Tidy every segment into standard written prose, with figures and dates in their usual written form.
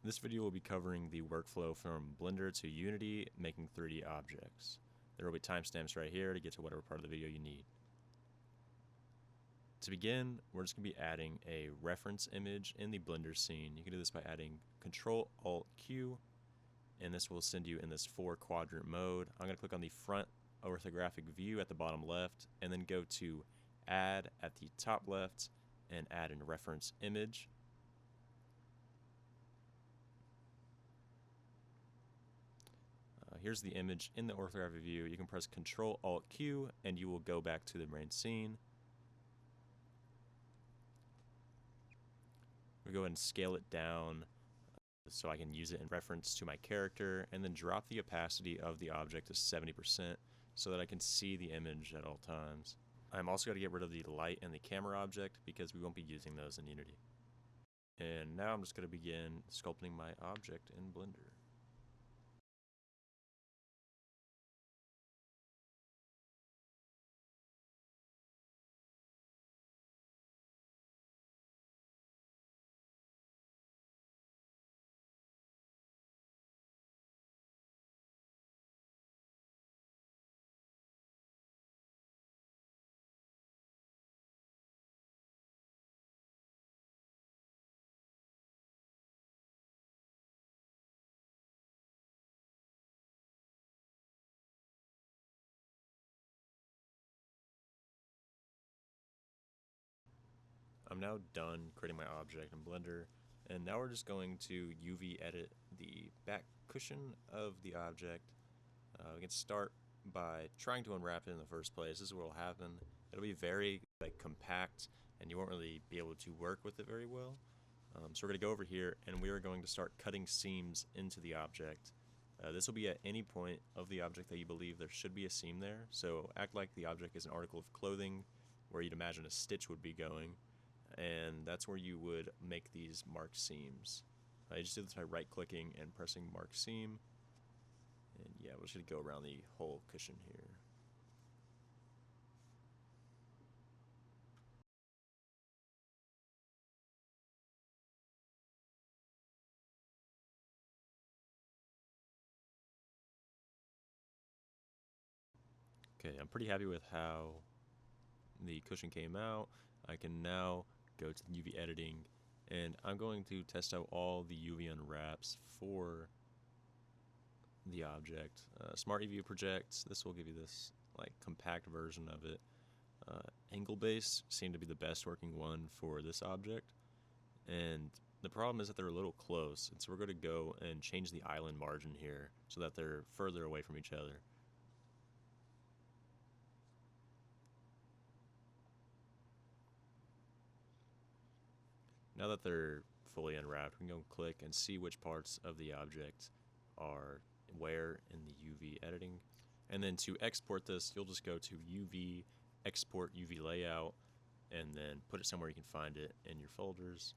This video will be covering the workflow from Blender to Unity, making 3D objects. There will be timestamps right here to get to whatever part of the video you need. To begin, we're just going to be adding a reference image in the Blender scene. You can do this by adding Control-Alt-Q, and this will send you in this 4-quadrant mode. I'm going to click on the front orthographic view at the bottom left, and then go to Add at the top left, and add in reference image. Here's the image in the orthographic view. You can press Control-Alt-Q, and you will go back to the main scene. We'll go ahead and scale it down so I can use it in reference to my character, and then drop the opacity of the object to 70% so that I can see the image at all times. I'm also going to get rid of the light and the camera object because we won't be using those in Unity. And now I'm just going to begin sculpting my object in Blender. I'm now done creating my object in Blender, and now we're just going to UV edit the back cushion of the object. We can start by trying to unwrap it in the first place. This is what will happen. It'll be very compact, and you won't really be able to work with it very well. So we're going to go over here, and we are going to start cutting seams into the object. This will be at any point of the object that you believe there should be a seam there. So act like the object is an article of clothing where you'd imagine a stitch would be going, and that's where you would make these marked seams. I just did this by right-clicking and pressing Mark Seam, and yeah, we're just going to go around the whole cushion here. Okay, I'm pretty happy with how the cushion came out. I can now go to the UV editing, and I'm going to test out all the UV unwraps for the object. Smart UV projects, this will give you this compact version of it. Angle base seemed to be the best working one for this object, and the problem is that they're a little close, and so we're going to go and change the island margin here so that they're further away from each other. Now that they're fully unwrapped, we can go and click and see which parts of the object are where in the UV editing. And then to export this, you'll just go to UV, Export UV Layout, and then put it somewhere you can find it in your folders.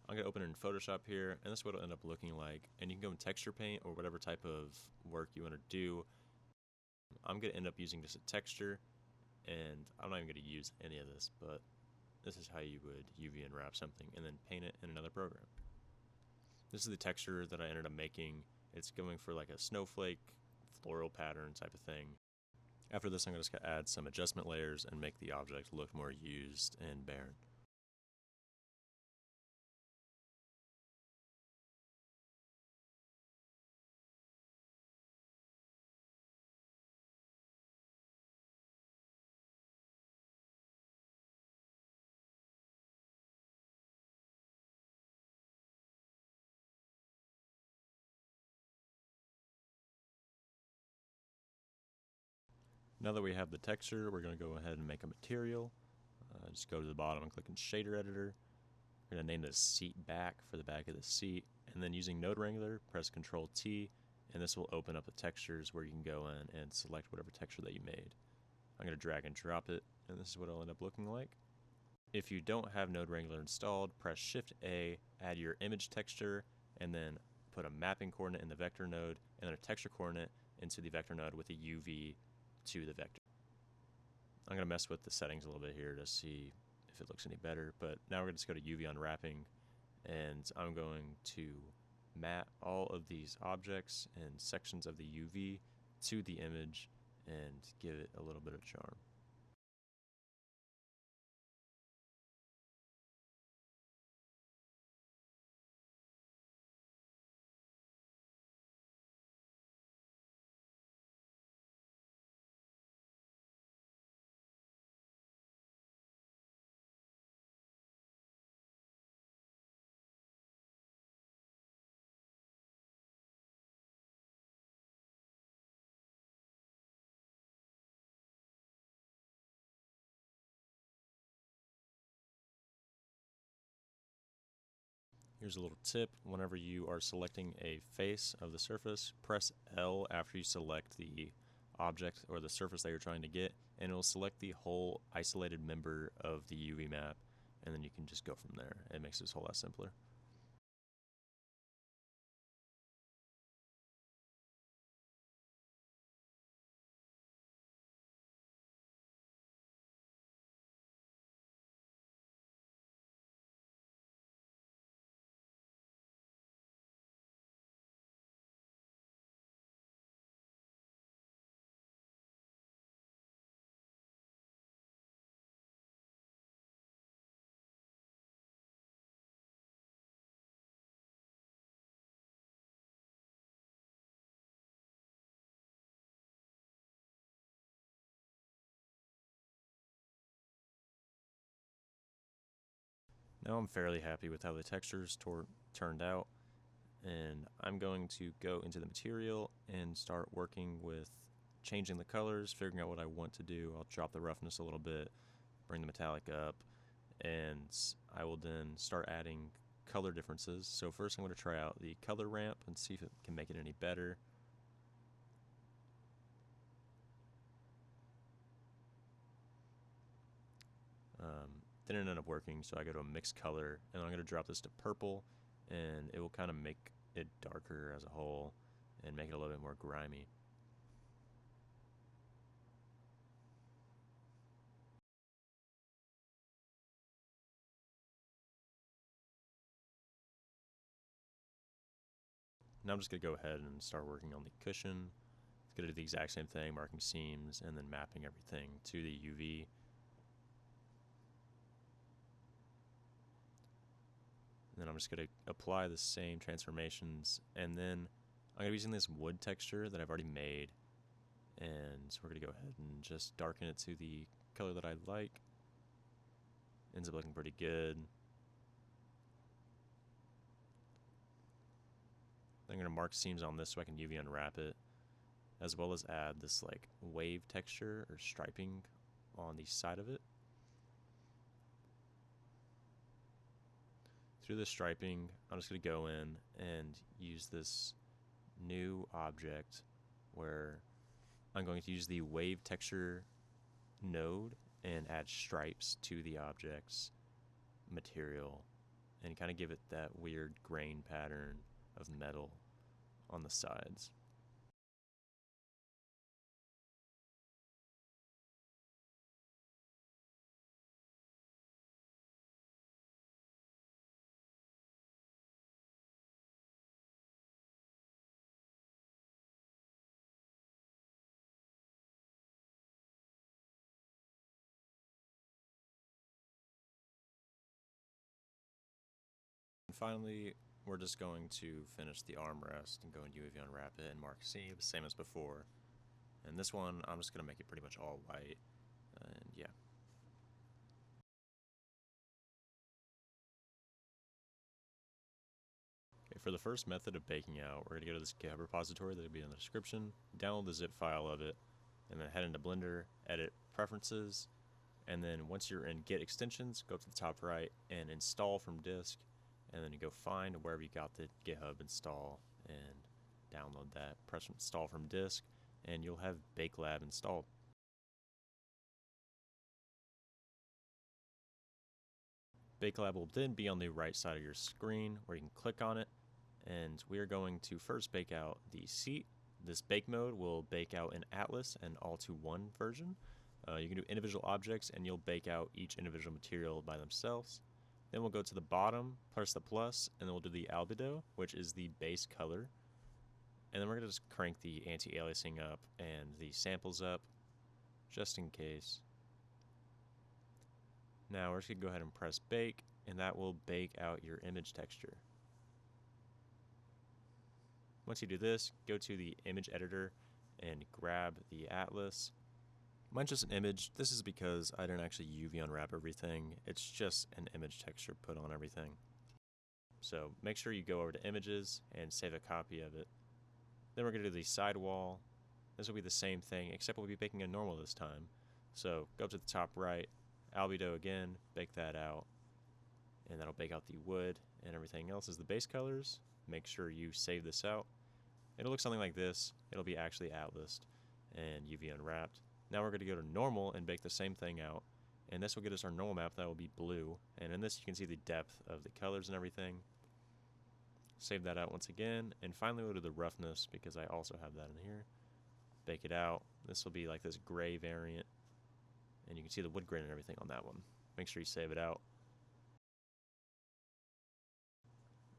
I'm going to open it in Photoshop here, and this is what it'll end up looking like. And you can go in Texture Paint or whatever type of work you want to do. I'm going to end up using just a texture, and I'm not even going to use any of this, but this is how you would UV unwrap something and then paint it in another program. This is the texture that I ended up making. It's going for like a snowflake, floral pattern type of thing. After this, I'm just going to add some adjustment layers and make the object look more used and barren. Now that we have the texture, we're going to go ahead and make a material. Just go to the bottom and click in Shader Editor. We're going to name this Seat Back for the back of the seat. And then using Node Wrangler, press Control T, and this will open up the textures where you can go in and select whatever texture that you made. I'm going to drag and drop it, and this is what it'll end up looking like. If you don't have Node Wrangler installed, press Shift A, add your image texture, and then put a mapping coordinate in the vector node, and then a texture coordinate into the vector node with a UV to the vector. I'm going to mess with the settings a little bit here to see if it looks any better, but now we're going to just go to UV unwrapping, and I'm going to map all of these objects and sections of the UV to the image and give it a little bit of charm. Here's a little tip. Whenever you are selecting a face of the surface, press L after you select the object or the surface that you're trying to get, and it'll select the whole isolated member of the UV map, and then you can just go from there. It makes this a whole lot simpler. Now I'm fairly happy with how the textures turned out, and I'm going to go into the material and start working with changing the colors, figuring out what I want to do. I'll drop the roughness a little bit, bring the metallic up, and I will then start adding color differences. So first I'm going to try out the color ramp and see if it can make it any better. Didn't end up working, so I go to a mixed color, and I'm going to drop this to purple, and it will kind of make it darker as a whole and make it a little bit more grimy. Now I'm just going to go ahead and start working on the cushion. It's going to do the exact same thing, marking seams and then mapping everything to the UV. And then I'm just going to apply the same transformations, and then I'm going to be using this wood texture that I've already made, and so we're going to go ahead and just darken it to the color that I like. Ends up looking pretty good. I'm going to mark seams on this so I can UV unwrap it, as well as add this like wave texture or striping on the side of it. Through the striping, I'm just going to go in and use this new object where I'm going to use the wave texture node and add stripes to the object's material and kind of give it that weird grain pattern of metal on the sides. And finally, we're just going to finish the armrest and go in UV unwrap it and mark seams, same as before. And this one, I'm just going to make it pretty much all white, and yeah. Okay, for the first method of baking out, we're going to go to this GitHub repository that'll be in the description, download the zip file of it, and then head into Blender, edit Preferences, and then once you're in Git Extensions, go up to the top right and install from disk, and then you go find wherever you got the GitHub install and download that, press install from disk, and you'll have BakeLab installed. BakeLab will then be on the right side of your screen where you can click on it, and we are going to first bake out the seat. This bake mode will bake out an Atlas and all-to-one version. You can do individual objects and you'll bake out each individual material by themselves. Then we'll go to the bottom, press the plus, and then we'll do the albedo, which is the base color. And then we're going to just crank the anti-aliasing up and the samples up, just in case. Now we're just going to go ahead and press bake, and that will bake out your image texture. Once you do this, go to the image editor and grab the atlas. Mine's just an image. This is because I didn't actually UV unwrap everything. It's just an image texture put on everything. So make sure you go over to images and save a copy of it. Then we're going to do the sidewall. This will be the same thing, except we'll be baking a normal this time. So go up to the top right, albedo again, bake that out, and that'll bake out the wood, and everything else is the base colors. Make sure you save this out. It'll look something like this. It'll be actually atlased and UV unwrapped. Now we're going to go to normal and bake the same thing out, and this will get us our normal map that will be blue, and in this you can see the depth of the colors and everything. Save that out once again, and finally we'll do the roughness because I also have that in here. Bake it out. This will be like this gray variant, and you can see the wood grain and everything on that one. Make sure you save it out.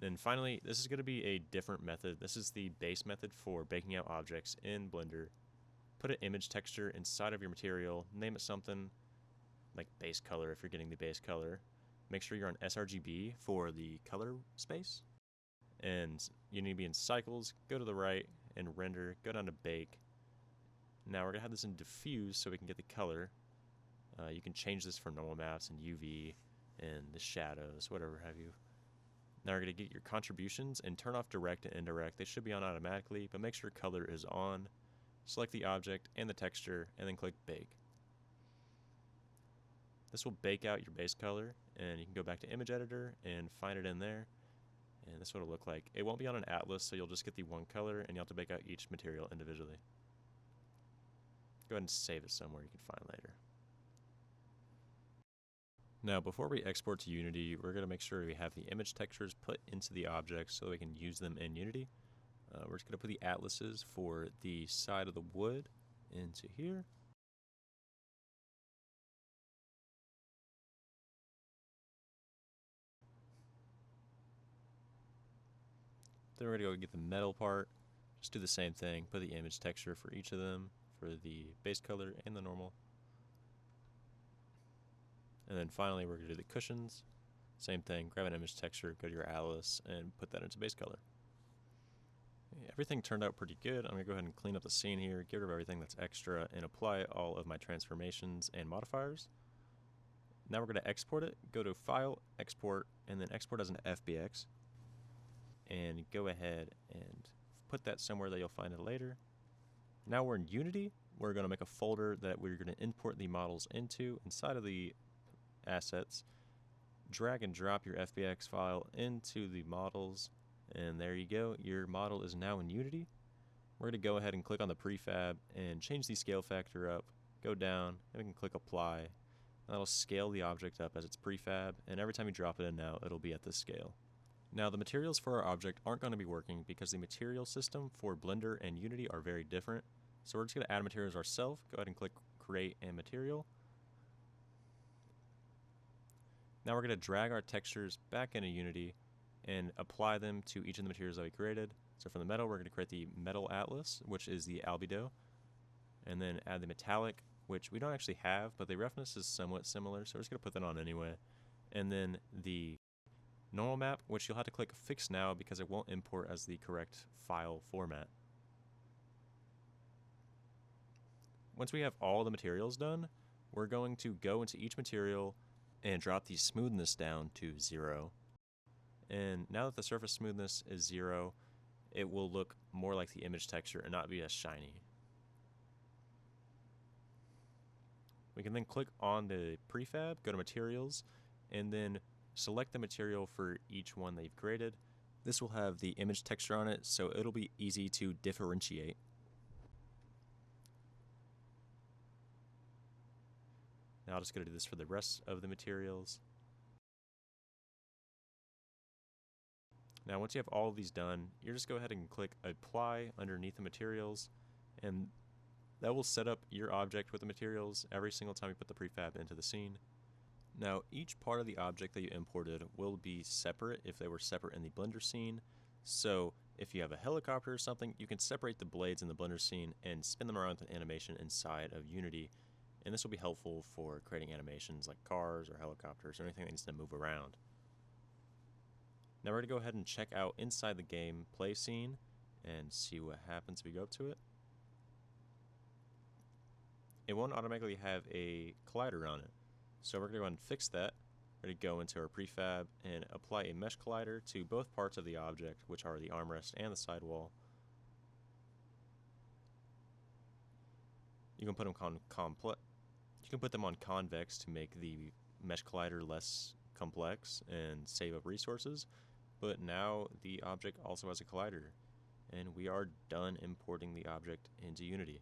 Then finally, this is going to be a different method. This is the base method for baking out objects in Blender. Put an image texture inside of your material, name it something like base color if you're getting the base color. Make sure you're on sRGB for the color space. And you need to be in cycles, go to the right and render, go down to bake. Now we're going to have this in diffuse so we can get the color. You can change this for normal maps and UV and the shadows, whatever have you. Now we're going to get your contributions and turn off direct and indirect. They should be on automatically, but make sure color is on. Select the object and the texture, and then click bake. This will bake out your base color, and you can go back to image editor and find it in there. And this is what it'll look like. It won't be on an atlas, so you'll just get the one color, and you'll have to bake out each material individually. Go ahead and save it somewhere you can find later. Now, before we export to Unity, we're going to make sure we have the image textures put into the objects so we can use them in Unity. We're just going to put the atlases for the side of the wood into here. Then we're going to go get the metal part. Just do the same thing. Put the image texture for each of them, for the base color and the normal. And then finally, we're going to do the cushions. Same thing. Grab an image texture, go to your atlas, and put that into base color. Everything turned out pretty good. I'm going to go ahead and clean up the scene here, get rid of everything that's extra, and apply all of my transformations and modifiers. Now we're going to export it. Go to File, Export, and then export as an FBX. And go ahead and put that somewhere that you'll find it later. Now we're in Unity. We're going to make a folder that we're going to import the models into inside of the assets. Drag and drop your FBX file into the models. And there you go, your model is now in Unity. We're going to go ahead and click on the prefab and change the scale factor up, go down, and we can click apply. And that'll scale the object up as its prefab, and every time you drop it in now, it'll be at this scale. Now the materials for our object aren't going to be working because the material system for Blender and Unity are very different. So we're just going to add materials ourselves. Go ahead and click create and material. Now we're going to drag our textures back into Unity and apply them to each of the materials that we created. So for the metal, we're going to create the metal atlas, which is the albedo, and then add the metallic, which we don't actually have, but the roughness is somewhat similar, so we're just going to put that on anyway. And then the normal map, which you'll have to click fix now because it won't import as the correct file format. Once we have all the materials done, we're going to go into each material and drop the smoothness down to 0. And now that the surface smoothness is 0, it will look more like the image texture and not be as shiny. We can then click on the prefab, go to materials, and then select the material for each one that you've created. This will have the image texture on it, so it'll be easy to differentiate. Now I'll just go to do this for the rest of the materials. Now once you have all of these done, you just go ahead and click apply underneath the materials, and that will set up your object with the materials every single time you put the prefab into the scene. Now, each part of the object that you imported will be separate if they were separate in the Blender scene. So, if you have a helicopter or something, you can separate the blades in the Blender scene and spin them around with an animation inside of Unity. And this will be helpful for creating animations like cars or helicopters or anything that needs to move around. Now we're going to go ahead and check out inside the game play scene and see what happens if we go up to it. It won't automatically have a collider on it. So we're going to go ahead and fix that. We're going to go into our prefab and apply a mesh collider to both parts of the object, which are the armrest and the sidewall. You can put them on convex to make the mesh collider less complex and save up resources. But now the object also has a collider, and we are done importing the object into Unity.